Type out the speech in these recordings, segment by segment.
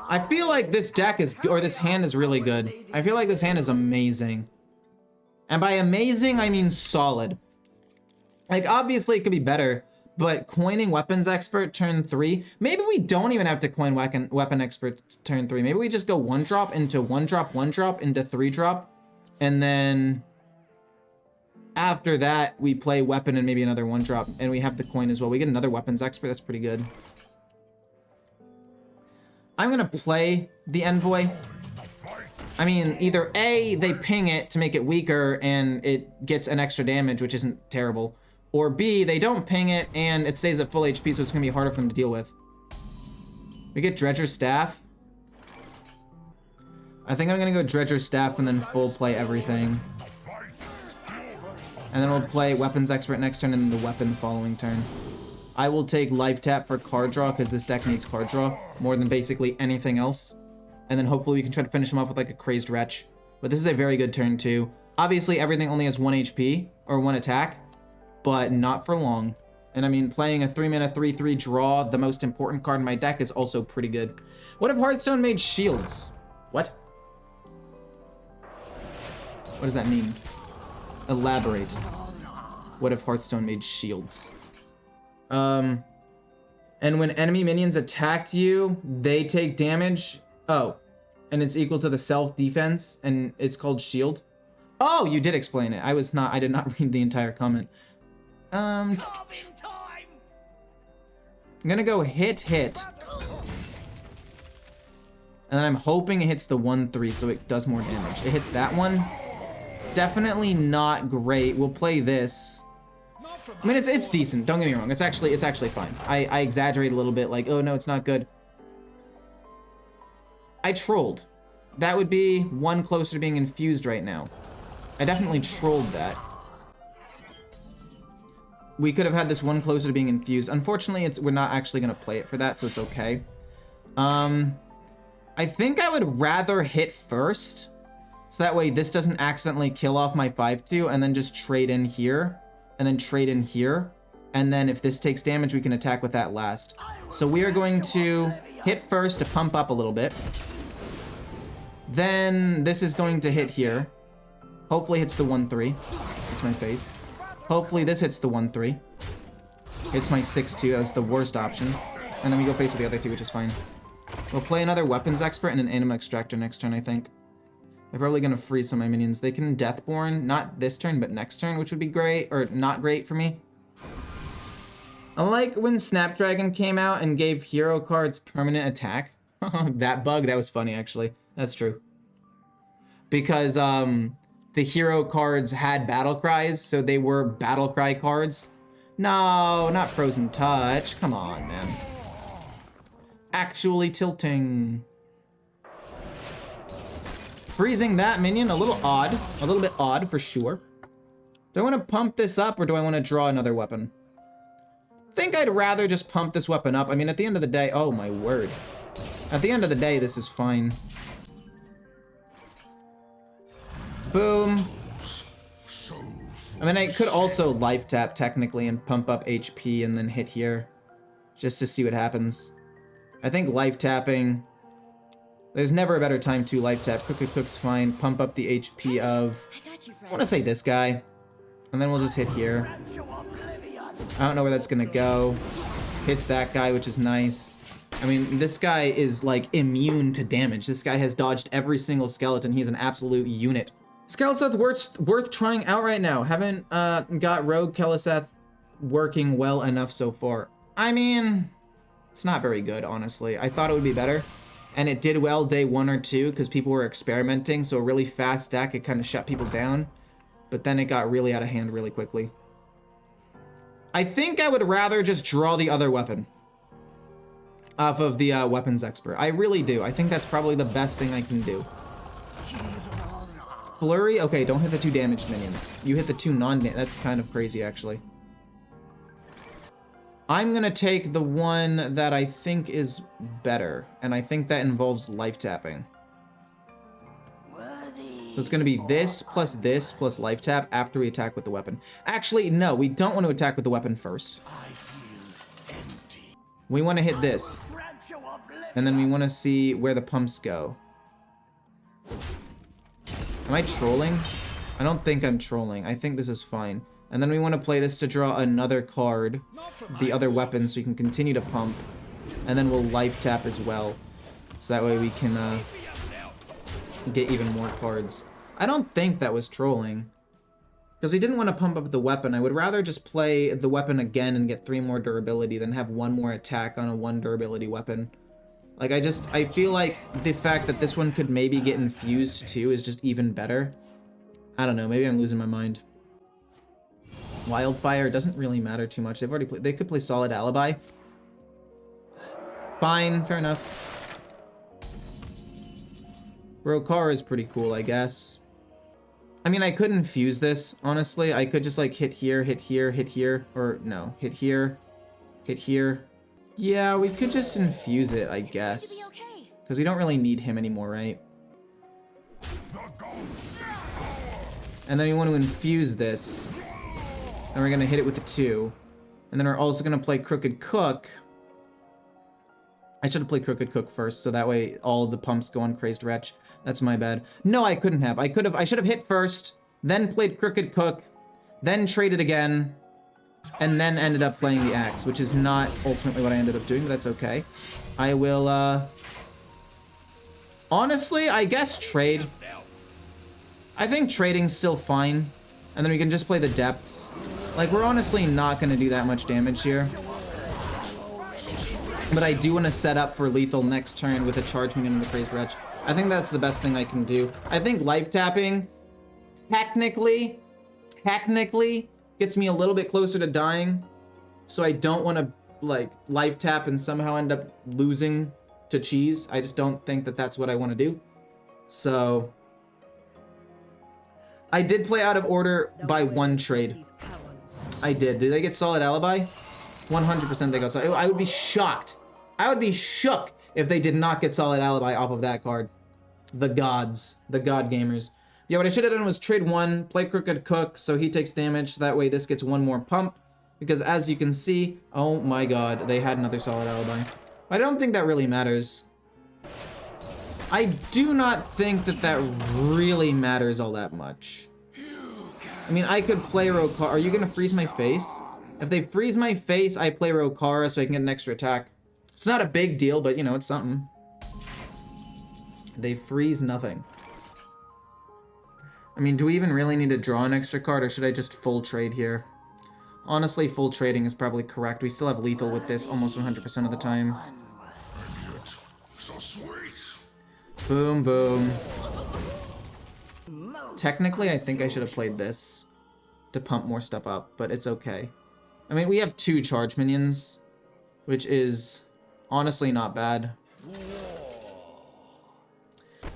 I feel like this deck is, or this hand is really good. I feel like this hand is amazing. And by amazing, I mean solid. Like, obviously it could be better, but coining Weapons Expert turn 3, maybe we don't even have to coin Weapon Expert turn 3. Maybe we just go 1-drop into 1-drop, 1-drop into 3-drop, and then after that, we play Weapon and maybe another 1-drop, and we have the coin as well. We get another Weapons Expert, that's pretty good. I'm gonna play the Envoy. I mean, either A, they ping it to make it weaker and it gets an extra damage, which isn't terrible, or B, they don't ping it and it stays at full HP, so it's gonna be harder for them to deal with. We get Dredger's Staff. I think I'm gonna go Dredger's Staff and then full play everything. And then we'll play Weapons Expert next turn and then the Weapon following turn. I will take Life Tap for card draw because this deck needs card draw more than basically anything else. And then hopefully we can try to finish him off with like a Crazed Wretch. But this is a very good turn too. Obviously everything only has 1 HP or 1 attack, but not for long. And I mean, playing a 3-mana 3/3 draw, the most important card in my deck, is also pretty good. What if Hearthstone made shields? What? What does that mean? Elaborate. What if Hearthstone made shields? And when enemy minions attacked you, they take damage. Oh, and it's equal to the self-defense, and it's called shield. Oh, you did explain it. I did not read the entire comment. I'm gonna go hit. And then I'm hoping it hits the 1/3 so it does more damage. It hits that one. Definitely not great. We'll play this. I mean, it's decent. Don't get me wrong. It's actually fine. I exaggerate a little bit, like, oh no, it's not good. I trolled. That would be 1 closer to being infused right now. I definitely trolled that. We could have had this 1 closer to being infused. Unfortunately, we're not actually gonna play it for that, so it's okay. I think I would rather hit first, so that way this doesn't accidentally kill off my 5/2, and then just trade in here, and then trade in here, and then if this takes damage, we can attack with that last. So we are going to hit first to pump up a little bit. Then this is going to hit here. Hopefully hits the 1/3. Hits my face. Hopefully this hits the 1/3. Hits my 6/2. That was the worst option. And then we go face with the other 2, which is fine. We'll play another Weapons Expert and an Anima Extractor next turn, I think. They're probably gonna freeze some of my minions. They can Deathborn, not this turn, but next turn, which would be great, or not great for me. I like when Snapdragon came out and gave hero cards permanent attack. That bug, that was funny, actually. That's true. Because the hero cards had battle cries, so they were battle cry cards. No, not Frozen Touch. Come on, man. Actually tilting. Freezing that minion, a little odd. A little bit odd for sure. Do I want to pump this up or do I want to draw another weapon? I think I'd rather just pump this weapon up. I mean, at the end of the day, oh my word. At the end of the day, this is fine. Boom. I mean, I could also life tap technically and pump up HP and then hit here just to see what happens. I think life tapping, there's never a better time to life tap. Cook's fine. Pump up the HP of, I want to say this guy. And then we'll just hit here. I don't know where that's going to go. Hits that guy, which is nice. I mean, this guy is like immune to damage. This guy has dodged every single skeleton. He's an absolute unit. Skeleteth worth trying out right now. Haven't got Rogue Keleseth working well enough so far. I mean, it's not very good, honestly. I thought it would be better. And it did well day 1 or 2 because people were experimenting. So a really fast deck, it kind of shut people down. But then it got really out of hand really quickly. I think I would rather just draw the other weapon off of the Weapons Expert. I really do. I think that's probably the best thing I can do. Flurry? Okay, don't hit the 2 damaged minions. You hit the 2 non-damaged. That's kind of crazy, actually. I'm gonna take the one that I think is better, and I think that involves life tapping. So it's gonna be this plus life tap after we attack with the weapon. Actually, no, we don't want to attack with the weapon first. We want to hit this. And then we want to see where the pumps go. Am I trolling? I don't think I'm trolling. I think this is fine. And then we want to play this to draw another card, the other weapon, so we can continue to pump. And then we'll life tap as well. So that way we can get even more cards. I don't think that was trolling. Because we didn't want to pump up the weapon. I would rather just play the weapon again and get 3 more durability than have 1 more attack on a 1 durability weapon. Like, I feel like the fact that this one could maybe get infused too is just even better. I don't know, maybe I'm losing my mind. Wildfire doesn't really matter too much. They've already played, they could play Solid Alibi. Fine, fair enough. Rokara is pretty cool, I guess. I mean, I could infuse this, honestly. I could just like hit here, hit here, hit here, or no, hit here, hit here. Yeah, we could just infuse it, I guess. Because we don't really need him anymore, right? And then we want to infuse this. And we're going to hit it with the 2. And then we're also going to play Crooked Cook. I should have played Crooked Cook first, so that way all the pumps go on Crazed Wretch. That's my bad. No, I couldn't have. I should have hit first, then played Crooked Cook, then traded again, and then ended up playing the Axe, which is not ultimately what I ended up doing, but that's okay. I will, honestly, I guess trade. I think trading's still fine. And then we can just play the Depths. Like, we're honestly not going to do that much damage here. But I do want to set up for lethal next turn with a Charge Minion and the Crazed Wretch. I think that's the best thing I can do. I think life tapping, technically, gets me a little bit closer to dying. So I don't want to, like, life tap and somehow end up losing to cheese. I just don't think that that's what I want to do. So I did play out of order by 1 trade. I did. Did they get Solid Alibi? 100% they got Solid. I would be shocked. I would be shook if they did not get Solid Alibi off of that card. The gods. The god gamers. Yeah, what I should have done was trade 1, play Crooked Cook, so he takes damage. So that way this gets 1 more pump. Because as you can see, oh my god, they had another Solid Alibi. I don't think that really matters. I do not think that that really matters all that much. I mean, I could play Rokara. Are you going to freeze my face? If they freeze my face, I play Rokara so I can get an extra attack. It's not a big deal, but, you know, it's something. They freeze nothing. I mean, do we even really need to draw an extra card, or should I just full trade here? Honestly, full trading is probably correct. We still have lethal with this almost 100% of the time. Boom, boom. Technically, I think I should have played this to pump more stuff up, but it's okay. I mean, we have 2 charge minions, which is honestly not bad.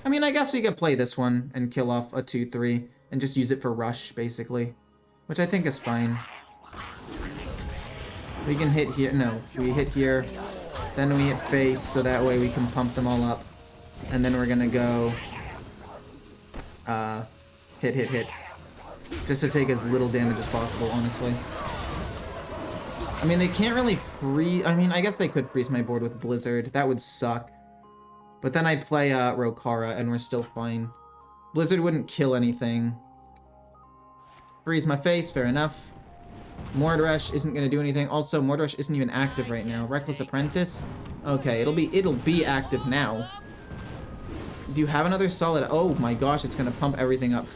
I mean, I guess we could play this one and kill off a 2-3 and just use it for rush, basically, which I think is fine. We can hit here. No, we hit here, then we hit face, so that way we can pump them all up. And then we're gonna go hit. Just to take as little damage as possible, honestly. I mean, they can't really freeze. I mean, I guess they could freeze my board with Blizzard. That would suck. But then I play Rokara and we're still fine. Blizzard wouldn't kill anything. Freeze my face, fair enough. Mordresh isn't gonna do anything. Also, Mordresh isn't even active right now. Reckless Apprentice? Okay, it'll be active now. Do you have another solid? Oh my gosh, it's gonna pump everything up.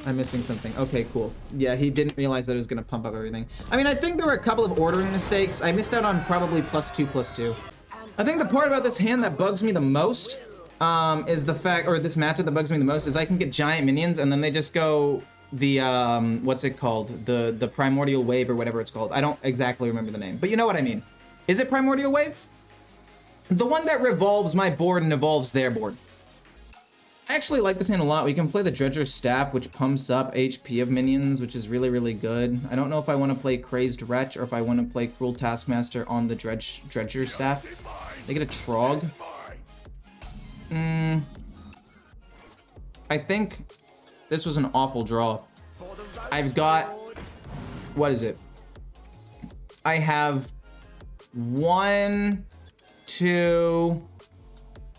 I'm missing something. Okay, cool. Yeah, he didn't realize that it was gonna pump up everything. I mean, I think there were a couple of ordering mistakes. I missed out on probably +2/+2. I think the part about this hand that bugs me the most is the fact, or this matchup that bugs me the most, is I can get giant minions and then they just go the what's it called? The Primordial Wave or whatever it's called. I don't exactly remember the name, but you know what I mean. Is it Primordial Wave? The one that revolves my board and evolves their board. I actually like this hand a lot. We can play the Dredger's Staff, which pumps up HP of minions, which is really, really good. I don't know if I want to play Crazed Wretch or if I want to play Cruel Taskmaster on the Dredger's Staff. They get a Trog. I think this was an awful draw. I've got... What is it? I have 1, 2,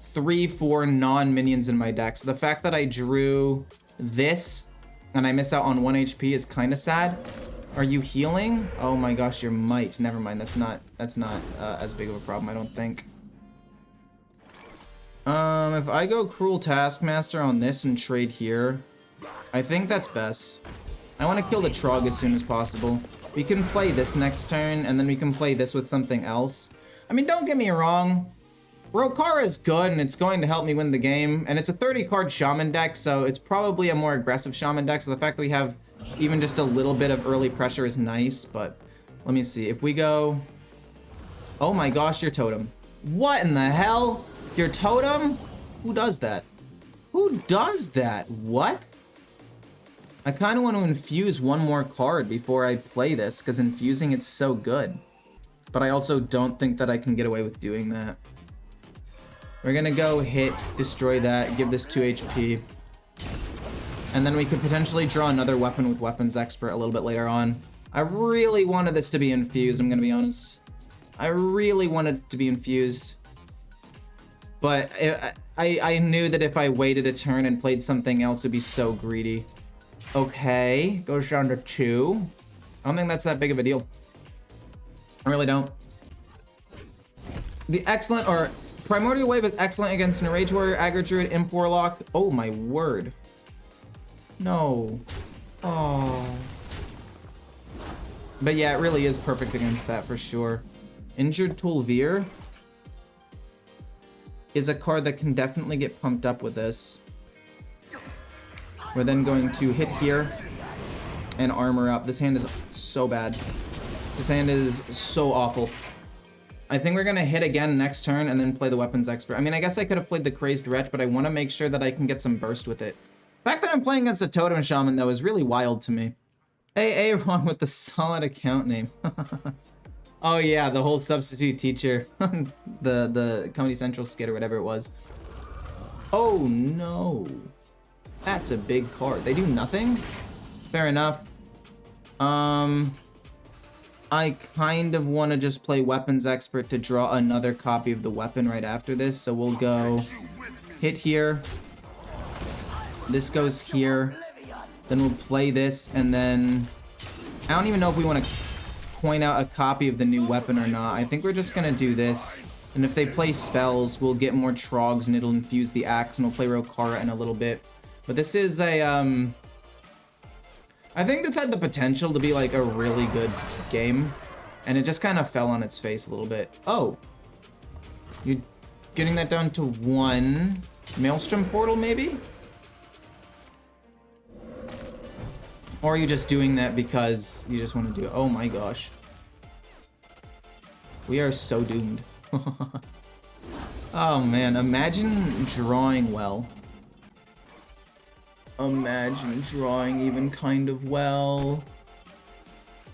3, 4 non-minions in my deck. So the fact that I drew this and I miss out on 1 HP is kind of sad. Are you healing? Oh my gosh, your might. Never mind. That's not as big of a problem, I don't think. If I go Cruel Taskmaster on this and trade here, I think that's best. I want to kill the Trog as soon as possible. We can play this next turn, and then we can play this with something else. I mean, don't get me wrong. Rokara is good, and it's going to help me win the game. And it's a 30-card Shaman deck, so it's probably a more aggressive Shaman deck. So the fact that we have even just a little bit of early pressure is nice. But let me see. If we go... Oh my gosh, your Totem. What in the hell? Your Totem? Who does that? Who does that? What? I kind of want to infuse one more card before I play this, because infusing it's so good. But I also don't think that I can get away with doing that. We're gonna go hit, destroy that, give this 2 HP. And then we could potentially draw another weapon with Weapons Expert a little bit later on. I really wanted this to be infused, I'm gonna be honest. I really wanted it to be infused. But I knew that if I waited a turn and played something else, it'd be so greedy. Okay, goes down to 2. I don't think that's that big of a deal. I really don't. The excellent, or Primordial Wave is excellent against an Rage Warrior, Aggro Druid, Imp Warlock. Oh my word. No. Oh. But yeah, it really is perfect against that for sure. Injured Tulvir is a card that can definitely get pumped up with this. We're then going to hit here and armor up. This hand is so bad. This hand is so awful. I think we're gonna hit again next turn and then play the Weapons Expert. I mean, I guess I could have played the Crazed Wretch, but I want to make sure that I can get some burst with it. The fact that I'm playing against a Totem Shaman, though, is really wild to me. Hey, Aaron with the solid account name. Oh yeah, the whole substitute teacher. the Comedy Central skit or whatever it was. Oh no. That's a big card. They do nothing? Fair enough. I kind of want to just play Weapons Expert to draw another copy of the weapon right after this. So we'll go hit here. This goes here. Then we'll play this, and then... I don't even know if we want to point out a copy of the new weapon or not. I think we're just going to do this. And if they play spells, we'll get more Trogs, and it'll infuse the axe, and we'll play Rokara in a little bit. But this is a, I think this had the potential to be like a really good game, and it just kind of fell on its face a little bit. Oh, you're getting that down to 1 Maelstrom Portal, maybe? Or are you just doing that because you just want to do it? Oh my gosh. We are so doomed. Oh man, imagine drawing well. Imagine drawing even kind of well.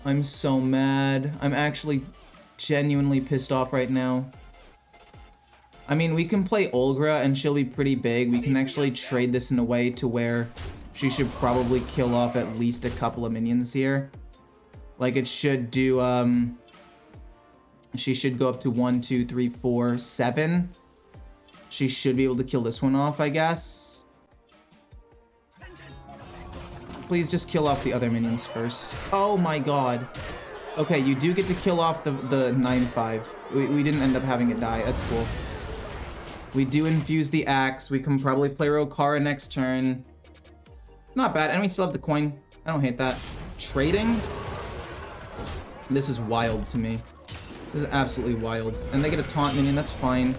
I'm so mad. I'm actually genuinely pissed off right now. I mean, we can play Olgra and she'll be pretty big. We can actually trade this in a way to where she should probably kill off at least a couple of minions here. Like it should do, she should go up to 1, 2, 3, 4, 7. She should be able to kill this one off, I guess. Please just kill off the other minions first. Oh my god. Okay, you do get to kill off the 9/5. We didn't end up having it die. That's cool. We do infuse the axe. We can probably play Rokara next turn. Not bad. And we still have the coin. I don't hate that. Trading? This is wild to me. This is absolutely wild. And they get a taunt minion. That's fine.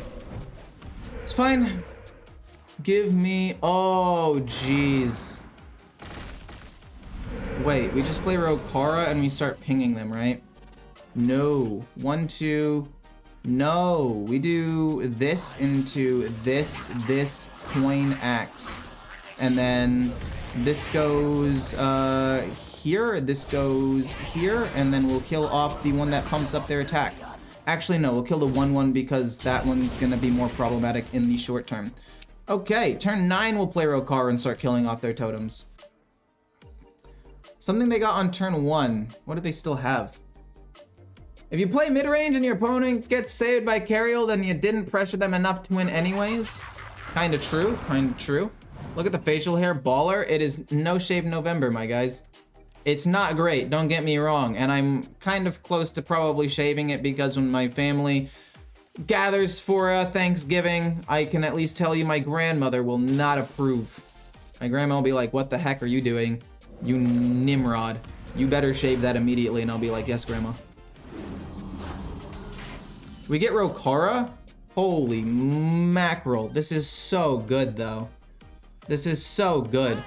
It's fine. Give me... Oh, jeez. Wait, we just play Rokara and we start pinging them, right? No. 1, 2. No. We do this into this coin axe. And then this goes here, this goes here, and then we'll kill off the one that pumps up their attack. Actually, no, we'll kill the 1/1 because that one's gonna be more problematic in the short term. Okay, turn 9 we'll play Rokara and start killing off their totems. Something they got on turn 1. What do they still have? If you play mid-range and your opponent gets saved by Cariel, then you didn't pressure them enough to win anyways. Kinda true, kinda true. Look at the facial hair, baller. It is no shave November, my guys. It's not great, don't get me wrong, and I'm kind of close to probably shaving it because when my family gathers for Thanksgiving, I can at least tell you my grandmother will not approve. My grandma will be like, what the heck are you doing? You Nimrod. You better shave that immediately, and I'll be like, yes, grandma. We get Rokara? Holy mackerel. This is so good, though. This is so good.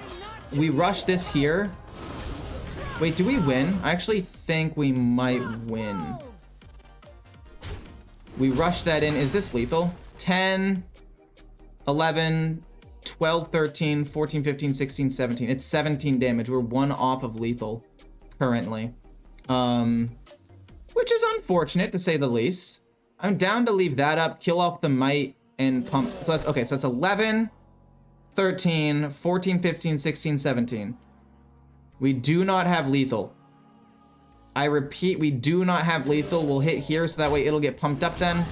We rush this here. Wait, do we win? I actually think we might win. We rush that in. Is this lethal? 10, 11, 12, 13, 14, 15, 16, 17. It's 17 damage. We're one off of lethal currently. Which is unfortunate to say the least. I'm down to leave that up, kill off the might, and pump. So that's okay. So that's 11, 13, 14, 15, 16, 17. We do not have lethal. I repeat, we do not have lethal. We'll hit here so that way it'll get pumped up then.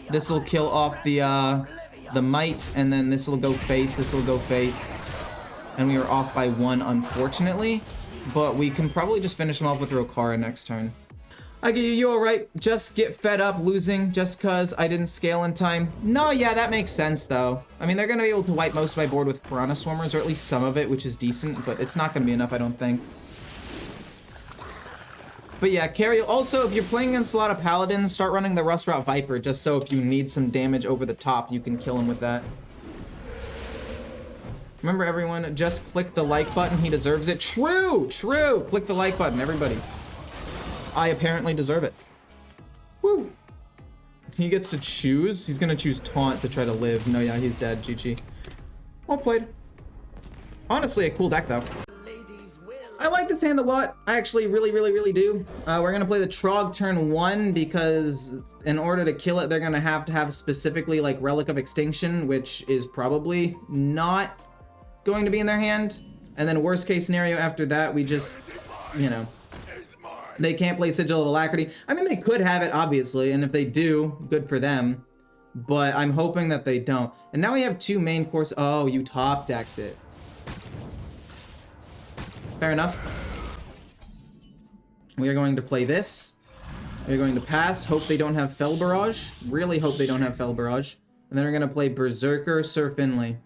This will kill off the might, and then this will go face, this will go face. And we are off by 1, unfortunately. But we can probably just finish him off with Rokara next turn. I get you alright. Just get fed up losing just cause I didn't scale in time. No, yeah, that makes sense though. I mean, they're gonna be able to wipe most of my board with Piranha Swarmers, or at least some of it, which is decent, but it's not gonna be enough, I don't think. But yeah, Cariel. Also, if you're playing against a lot of Paladins, start running the Rust-Rot Viper, just so if you need some damage over the top, you can kill him with that. Remember, everyone, just click the like button. He deserves it. True, true. Click the like button, everybody. I apparently deserve it. Woo. He gets to choose. He's gonna choose Taunt to try to live. No, yeah, he's dead. GG. Well played. Honestly, a cool deck, though. I like this hand a lot. I actually really do. We're gonna play the Trog turn 1 because in order to kill it, they're gonna have to have specifically like Relic of Extinction, which is probably not going to be in their hand. And then worst case scenario after that, we just, you know, they can't play Sigil of Alacrity. I mean, they could have it, obviously, and if they do, good for them. But I'm hoping that they don't. And now we have 2 main course. Oh, you top decked it. Fair enough. We are going to play this. We're going to pass. Hope they don't have Fel Barrage. Really hope they don't have Fel Barrage. And then we're going to play Berserker, Sir Finley.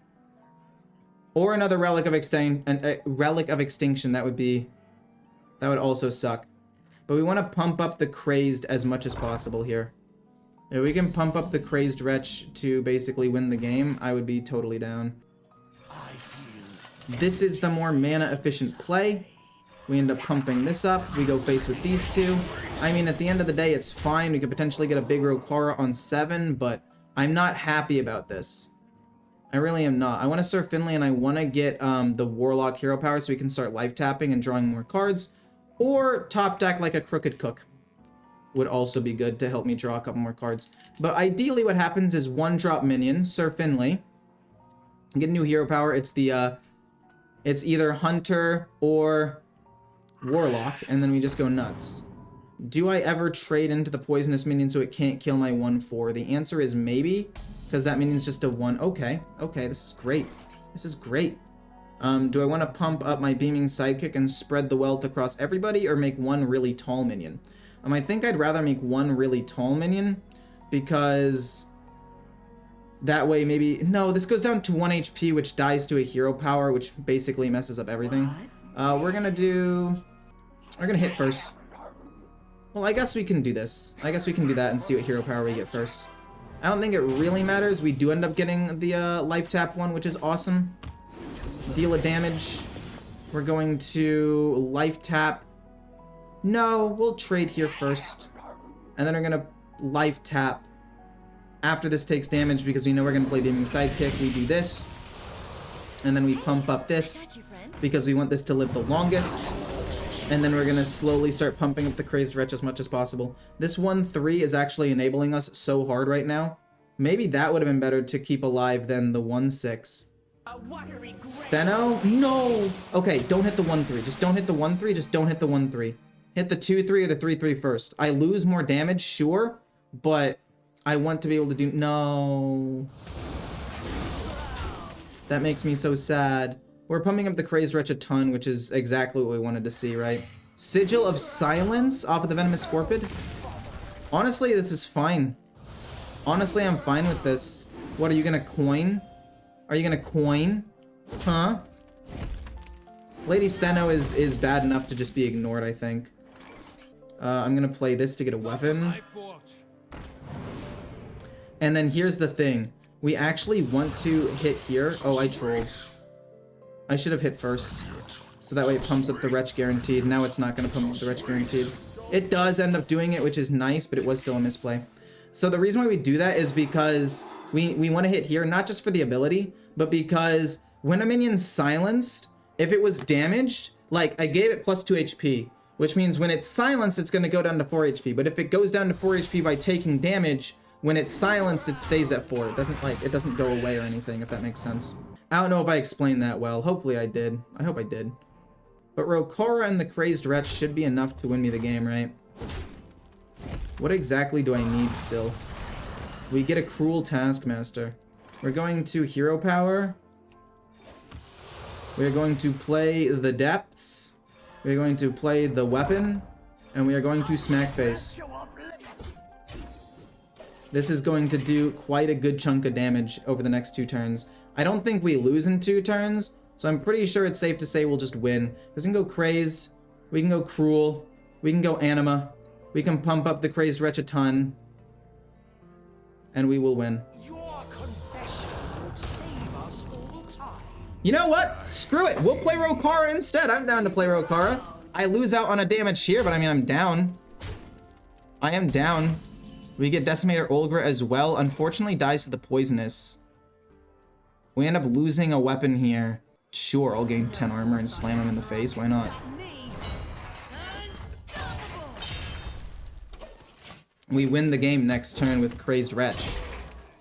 Or another Relic of Extinction. That would also suck. But we want to pump up the Crazed as much as possible here. If we can pump up the Crazed Wretch to basically win the game, I would be totally down. This is the more mana efficient play. We end up pumping this up. We go face with these 2. I mean, at the end of the day, it's fine. We could potentially get a big Rokara on 7, but I'm not happy about this. I really am not. I want to Sir Finley, and I want to get the Warlock hero power so we can start life tapping and drawing more cards. Or top deck like a Crooked Cook would also be good to help me draw a couple more cards. But ideally what happens is 1-drop minion, Sir Finley. Get a new hero power. It's the it's either Hunter or Warlock, and then we just go nuts. Do I ever trade into the poisonous minion so it can't kill my 1/4? The answer is maybe, because that minion's just a 1. Okay, this is great. This is great. Do I want to pump up my Beaming Sidekick and spread the wealth across everybody, or make 1 really tall minion? I think I'd rather make 1 really tall minion, because that way maybe... No, this goes down to 1 HP, which dies to a hero power, which basically messes up everything. We're gonna hit first. Well, I guess we can do this. I guess we can do that and see what hero power we get first. I don't think it really matters. We do end up getting the life tap one, which is awesome. Deal a damage. We're going to life tap. No, we'll trade here first. And then we're gonna life tap after this takes damage because we know we're gonna play Beaming Sidekick. We do this. And then we pump up this because we want this to live the longest. And then we're gonna slowly start pumping up the Crazed Wretch as much as possible. This 1/3 is actually enabling us so hard right now. Maybe that would have been better to keep alive than the 1/6. Steno? No! Okay, don't hit the 1/3. Just don't hit the 1/3. Just don't hit the 1/3. hit the 2-3 or the 3-3 first. I lose more damage, sure, but I want to be able to do... No. That makes me so sad. We're pumping up the Crazed Wretch a ton, which is exactly what we wanted to see, right? Sigil of Silence off of the Venomous Scorpid. Honestly, this is fine. Honestly, I'm fine with this. What, are you gonna coin? Are you gonna coin? Huh? Lady Steno is bad enough to just be ignored, I think. I'm gonna play this to get a weapon. And then here's the thing. We actually want to hit here. Oh, I trolled. I should have hit first. So that way it pumps up the Wretch Guaranteed. Now it's not gonna pump up the Wretch Guaranteed. It does end up doing it, which is nice, but it was still a misplay. So the reason why we do that is because we want to hit here, not just for the ability, but because when a minion's silenced, if it was damaged, like I gave it plus 2 HP, which means when it's silenced, it's going to go down to 4 HP. But if it goes down to 4 HP by taking damage, when it's silenced, it stays at 4. It doesn't go away or anything, if that makes sense. I don't know if I explained that well. Hopefully I did. I hope I did. But Rokora and the Crazed Wretch should be enough to win me the game, right? What exactly do I need still? We get a Cruel Taskmaster. We're going to Hero Power. We're going to play the Depths. We're going to play the Weapon. And we are going to Smack Face. This is going to do quite a good chunk of damage over the next 2 turns. I don't think we lose in 2 turns. So I'm pretty sure it's safe to say we'll just win. We can go Crazed. We can go Cruel. We can go Anima. We can pump up the Crazed Wretch a ton. And we will win. Your confession would save us all time. You know what? Screw it. We'll play Rokara instead. I'm down to play Rokara. I lose out on a damage here, but I mean, I'm down. I am down. We get Decimator Olgra as well. Unfortunately, dies to the Poisonous. We end up losing a weapon here. Sure, I'll gain 10 armor and slam him in the face. Why not? We win the game next turn with Crazed Wretch.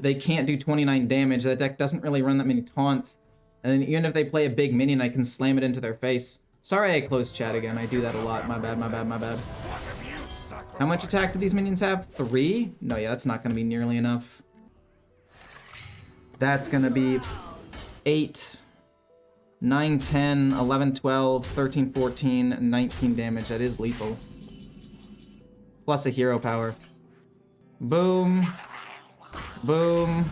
They can't do 29 damage. That deck doesn't really run that many taunts. And then even if they play a big minion, I can slam it into their face. Sorry I closed chat again. I do that a lot. My bad, my bad, my bad. How much attack do these minions have? 3? No, yeah, that's not going to be nearly enough. That's going to be 8, 9, 10, 11, 12, 13, 14, 19 damage. That is lethal. Plus a hero power. Boom. Boom.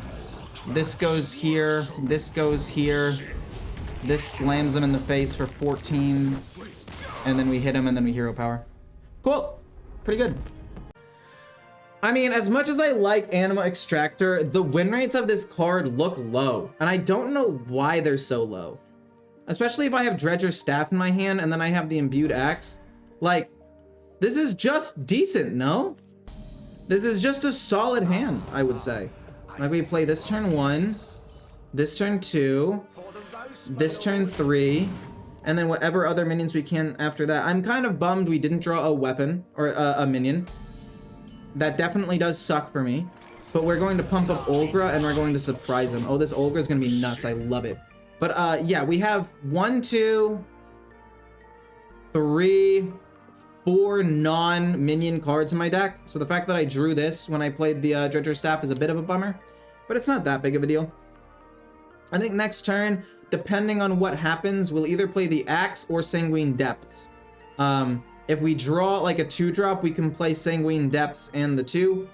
This goes here. This goes here. This slams him in the face for 14. And then we hit him and then we hero power. Cool. Pretty good. I mean, as much as I like Anima Extractor, the win rates of this card look low. And I don't know why they're so low. Especially if I have Dredger's Staff in my hand and then I have the Imbued Axe. Like, this is just decent, no? This is just a solid hand, I would say. Like, we play this turn 1, this turn 2, this turn 3, and then whatever other minions we can after that. I'm kind of bummed we didn't draw a weapon, or a minion. That definitely does suck for me. But we're going to pump up Olgra, and we're going to surprise him. Oh, this Olgra is going to be nuts. I love it. But, yeah, we have 1, 2, 3, 4 non-minion cards in my deck. So the fact that I drew this when I played the Dredger's Staff is a bit of a bummer. But it's not that big of a deal. I think next turn, depending on what happens, we'll either play the Axe or Sanguine Depths. If we draw like a 2-drop, we can play Sanguine Depths and the 2.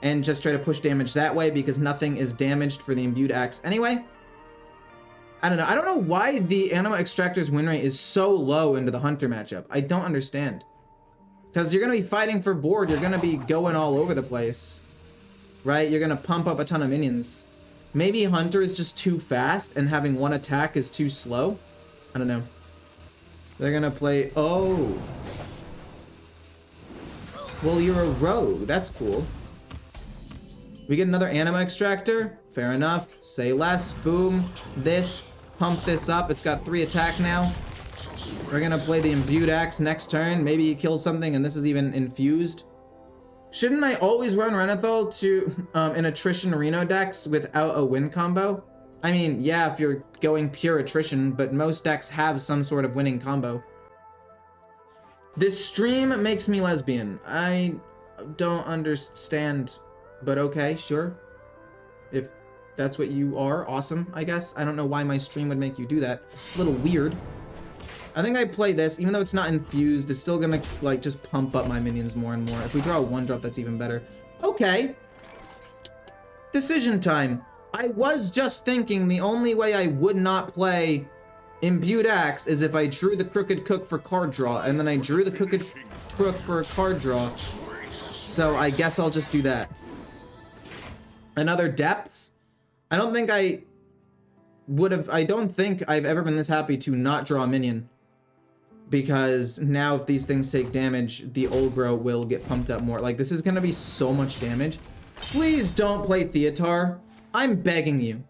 And just try to push damage that way because nothing is damaged for the Imbued Axe anyway. I don't know. I don't know why the Anima Extractor's win rate is so low into the Hunter matchup. I don't understand. Because you're going to be fighting for board. You're going to be going all over the place. Right? You're going to pump up a ton of minions. Maybe Hunter is just too fast and having one attack is too slow. I don't know. They're going to play... Oh. Well, you're a rogue. That's cool. We get another Anima Extractor. Fair enough. Say less. Boom. This. Pump this up. It's got 3 attack now. We're going to play the Imbued Axe next turn. Maybe he kills something and this is even infused. Shouldn't I always run Renathal to an attrition Reno decks without a win combo? I mean, yeah, if you're going pure attrition, but most decks have some sort of winning combo. This stream makes me lesbian. I don't understand, but okay, sure. If that's what you are, awesome, I guess. I don't know why my stream would make you do that. It's a little weird. I think I play this, even though it's not infused, it's still gonna, like, just pump up my minions more and more. If we draw a 1-drop, that's even better. Okay. Decision time. I was just thinking the only way I would not play Imbued Axe is if I drew the Crooked Cook for card draw, and then I drew the Crooked Crook for a card draw. So I guess I'll just do that. Another Depths? I don't think I don't think I've ever been this happy to not draw a minion. Because now if these things take damage, the Olgra will get pumped up more. Like, this is gonna be so much damage. Please don't play Theatar. I'm begging you.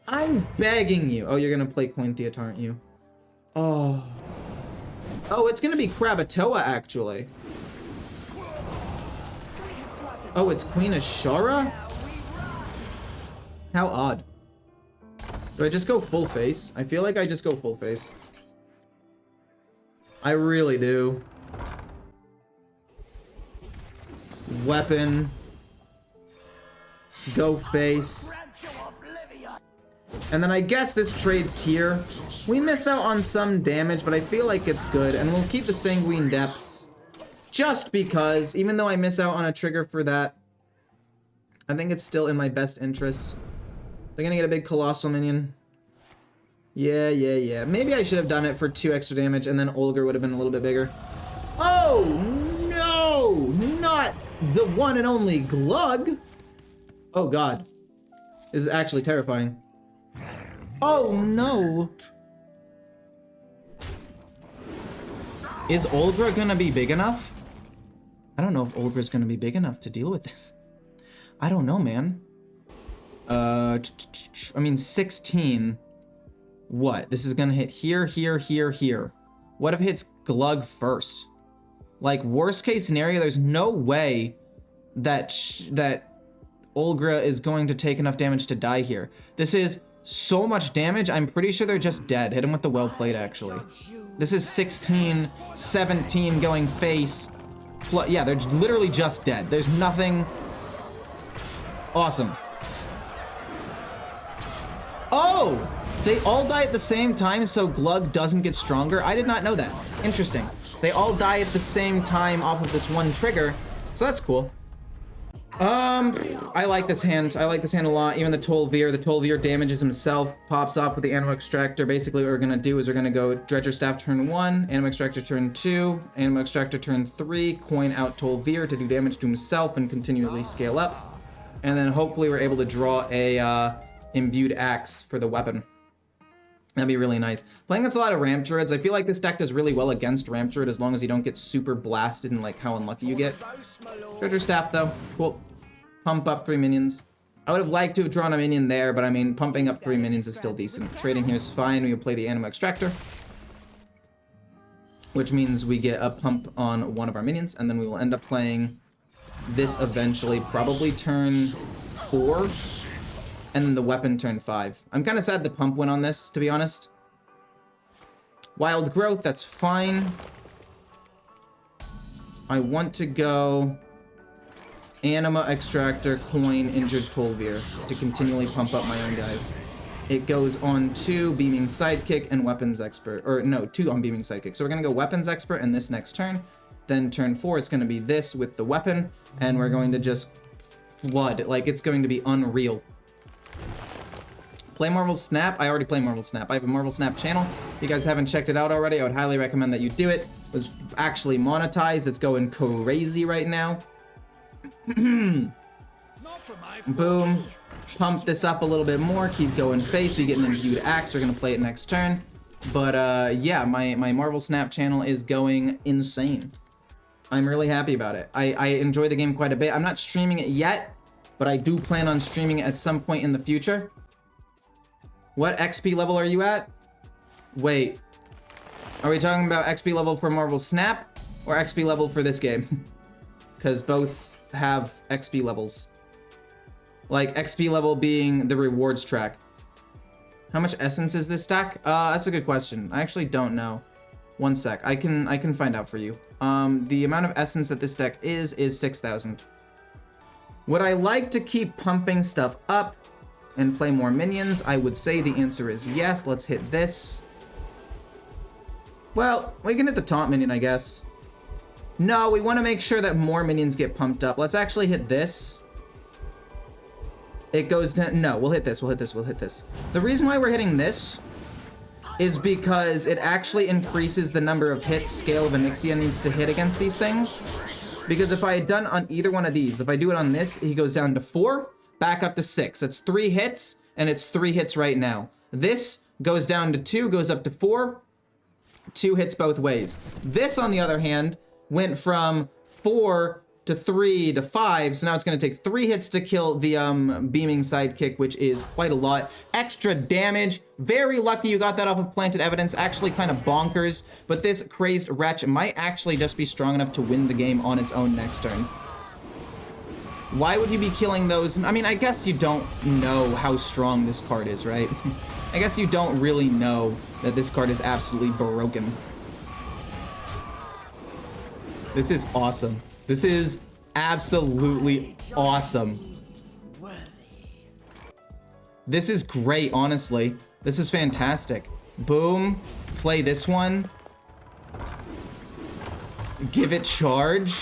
I'm begging you. Oh, you're gonna play Coin Theatar, aren't you? Oh. Oh, it's gonna be Krakatoa, actually. Oh, it's Queen Ashara? How odd. Do I just go full face? I feel like I just go full face. I really do. Weapon. Go face. And then I guess this trades here. We miss out on some damage, but I feel like it's good. And we'll keep the Sanguine Depths. Just because, even though I miss out on a trigger for that, I think it's still in my best interest. They're gonna get a big Colossal minion. Yeah. Maybe I should have done it for 2 extra damage, and then Olga would have been a little bit bigger. Oh, no! Not the one and only Glug! Oh, God. This is actually terrifying. Oh, no! Is Olga gonna be big enough? I don't know if Olga's gonna be big enough to deal with this. I don't know, man. I mean, 16... What? This is gonna hit here, here, here, here. What if it hits Glug first? Like, worst case scenario, there's no way that that Olga is going to take enough damage to die here. This is so much damage, I'm pretty sure they're just dead. Hit him with the well played, actually. This is 16, 17 going face. Yeah, they're literally just dead. There's nothing... Awesome. Oh! They all die at the same time, so Glug doesn't get stronger. I did not know that. Interesting. They all die at the same time off of this one trigger, so that's cool. I like this hand. I like this hand a lot. Even the Tol'Vir. The Tol'Vir damages himself, pops off with the Animal Extractor. Basically, what we're gonna do is we're gonna go Dredger Staff turn 1, Animal Extractor turn 2, Animal Extractor turn 3, coin out Tol'Vir to do damage to himself and continually scale up. And then hopefully we're able to draw a Imbued Axe for the weapon. That'd be really nice. Playing against a lot of Ramp Druids, I feel like this deck does really well against Ramp Druid as long as you don't get super blasted and like how unlucky you get. Treasure Staff though, cool. Pump up 3 minions. I would have liked to have drawn a minion there, but I mean, pumping up 3 minions is still decent. Trading here is fine. We will play the Animal Extractor, which means we get a pump on one of our minions, and then we will end up playing this eventually, probably turn 4. And then the weapon turn 5. I'm kind of sad the pump went on this, to be honest. Wild Growth, that's fine. I want to go Anima Extractor, Coin, Injured Tol'Vir to continually pump up my own guys. It goes on to Beaming Sidekick and Weapons Expert. Or no, 2 on Beaming Sidekick. So we're going to go Weapons Expert in this next turn. Then turn 4, it's going to be this with the weapon. And we're going to just flood. Like, it's going to be unreal. Play Marvel Snap. I already play Marvel Snap. I have a Marvel Snap channel. If you guys haven't checked it out already, I would highly recommend that you do it. It was actually monetized. It's going crazy right now. Boom. Pump this up a little bit more. Keep going face. We get an Imbued Axe. We're going to play it next turn. But yeah, my Marvel Snap channel is going insane. I'm really happy about it. I enjoy the game quite a bit. I'm not streaming it yet, but I do plan on streaming it at some point in the future. What XP level are you at? Wait. Are we talking about XP level for Marvel Snap or XP level for this game? Because both have XP levels. Like XP level being the rewards track. How much essence is this stack? That's a good question. I actually don't know. 1 sec. I can find out for you. The amount of essence that this deck is 6,000. Would I like to keep pumping stuff up and play more minions? I would say the answer is yes. Let's hit this. Well, we can hit the taunt minion, I guess. No, we want to make sure that more minions get pumped up. Let's actually hit this. It goes down. No, we'll hit this. We'll hit this. We'll hit this. The reason why we're hitting this is because it actually increases the number of hits Scale of Onyxia needs to hit against these things. Because if I had done on either one of these, if I do it on this, he goes down to 4, back up to 6. That's 3 hits, and it's 3 hits right now. This goes down to 2, goes up to 4, 2 hits both ways. This, on the other hand, went from 4 to 3 to 5, so now it's going to take 3 hits to kill the beaming sidekick, which is quite a lot. Extra damage. Very lucky you got that off of Planted Evidence. Actually kind of bonkers, but this Crazed Wretch might actually just be strong enough to win the game on its own next turn. Why would you be killing those? I mean, I guess you don't know how strong this card is, right? I guess you don't really know that this card is absolutely broken. This is awesome. This is absolutely awesome. This is great, honestly. This is fantastic. Boom. Play this one. Give it charge.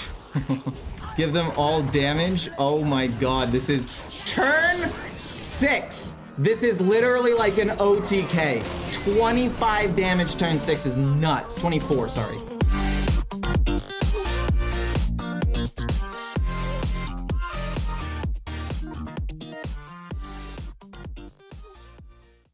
Give them all damage. Oh my god, this is turn 6. This is literally like an OTK. 25 damage turn 6 is nuts. 24, sorry.